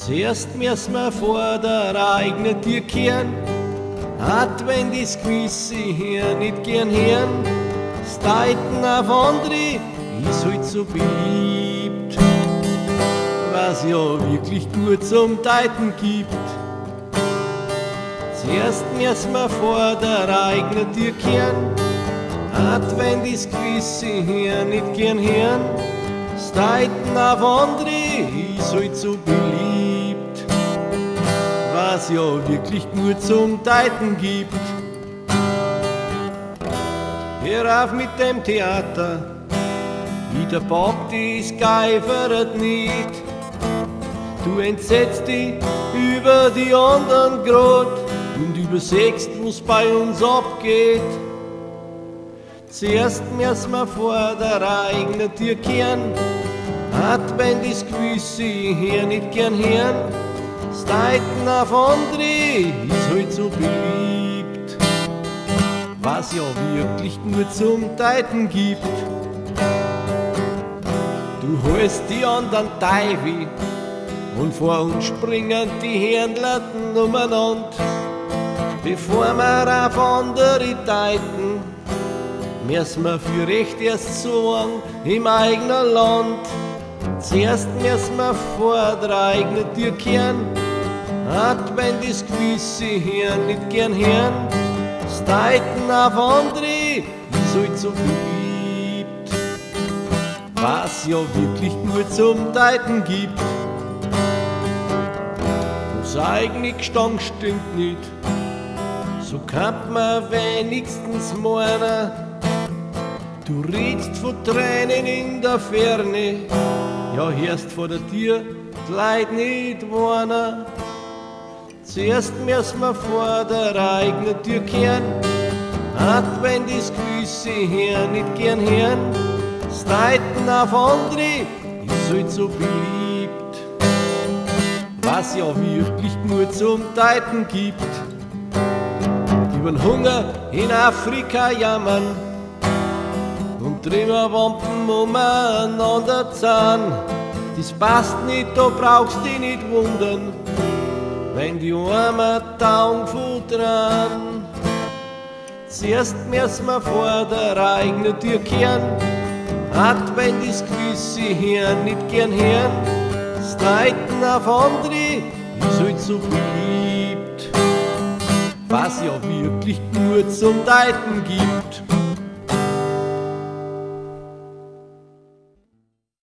Zuerst müssen wir vor der eigenen Tür kehren, hat wenn das Gewisse hier nicht gern hören, das Deuten auf andere ist halt so beliebt, was ja wirklich gut zum Deuten gibt. Zuerst müssen wir vor der eigenen Tür kehren, hat wenn das Gewisse hier nicht gern hören, das Deuten auf andere ist halt so beliebt, was ja wirklich nur zum Deuten gibt. Hör auf mit dem Theater, wie der Bock das geifert nicht. Du entsetzt dich über die anderen grad und übersägst, was bei uns abgeht. Zuerst müssen wir vor der eigenen Tür kehren, hat wenn das Gewisse hier nicht gern hören, das Deuten auf andere ist halt so beliebt, was ja wirklich nur zum Deuten gibt. Du holst die anderen Teufel und vor uns springen die Hirnlatten umeinander, bevor wir auf andere deuten, müssen wir für Recht erst sorgen im eigenen Land. Zuerst müssen wir vor der eigenen Tür kehren, hat wenn das Gewisse hier nicht gern hören, das Deuten auf andere ist halt so beliebt, was ja wirklich nur zum Deuten gibt. Was eigentlich gestanden stimmt nicht, so kann man wenigstens meinen. Du redst von Tränen in der Ferne, ja hörst vor der Tür die Leute nicht warnen. Zuerst müssen wir vor der eigenen Tür kehren, hat wenn das Gewisse hier nicht gern hören, das Deuten auf andere ist halt so beliebt, was ja wirklich nur zum Deuten gibt. Übern Hunger in Afrika jammern und Trümmerwampen umeinander zahn, das passt nicht, da brauchst dich nicht wundern, wenn die Armen taugen von dran. Zuerst müssen wir vor der eigenen Tür kehren, hat wenn das Gewisse hier nicht gern hören, das Deuten auf andere ist halt so beliebt, was ja wirklich nur zum Deuten gibt.